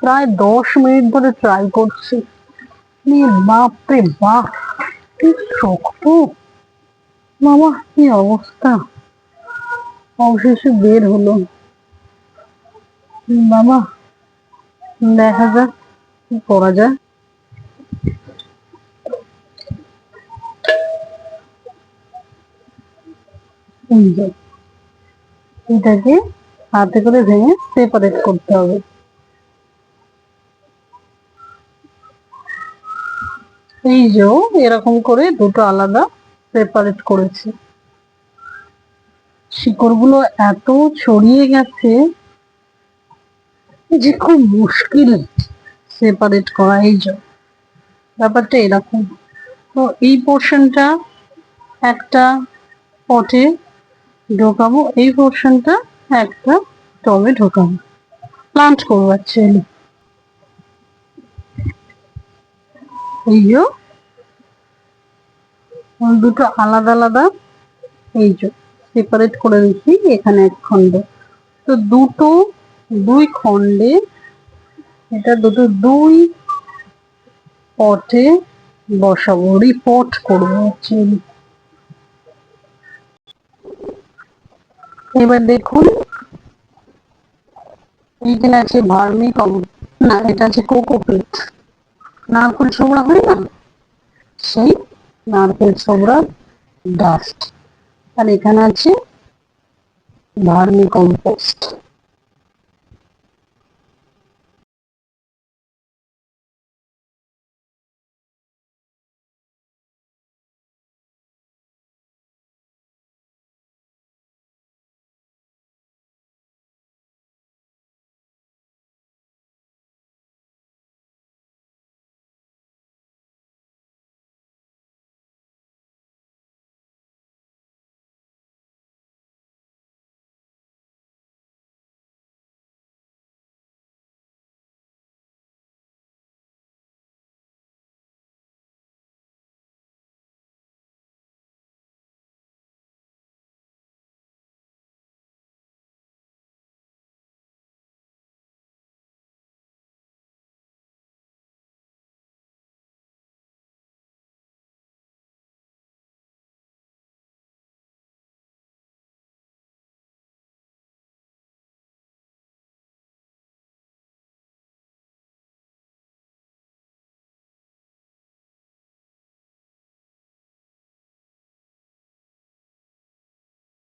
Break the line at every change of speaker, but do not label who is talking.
প্রায় 10 মিনিট ধরে ট্রাই করছি। বাপরে বাপ, কি শক্ত বাবা, কি অবস্থা। অবশেষে বের হলো। বাবা, দেখা যাক কি করা যায়। এটাকে হাতে করে ভেঙে সেপারেট করতে হবে। এই যে এরকম করে দুটো আলাদা সেপারেট করেছি। শিকড়গুলো এত ছড়িয়ে গেছে যে খুব মুশকিল সেপারেট করা। এই যে ব্যাপারটা এরকম। তো এই পোর্শনটা একটা পটে ঢোকাবো, এই পোর্শনটা একটা টবে ঢোকাবো, প্লান্ট করবো অ্যাকচুয়ালি। এই যে দুটো আলাদা আলাদা এই যে সেপারেট করে দিচ্ছি, এখানে এক খন্ড। তো দুই খন্ডে এটা দুই পটে বসাবো, রিপোর্ট করবো অ্যাকচুয়ালি। এবার দেখুন, এইখানে আছে ভার্মি না, এটা আছে কোকোপিট, নারকেল ছোবড়া হয় না, সেই নারকেল ছোবড়ার ডাস্ট। আর এখানে আছে ভার্মি কম্পোস্ট।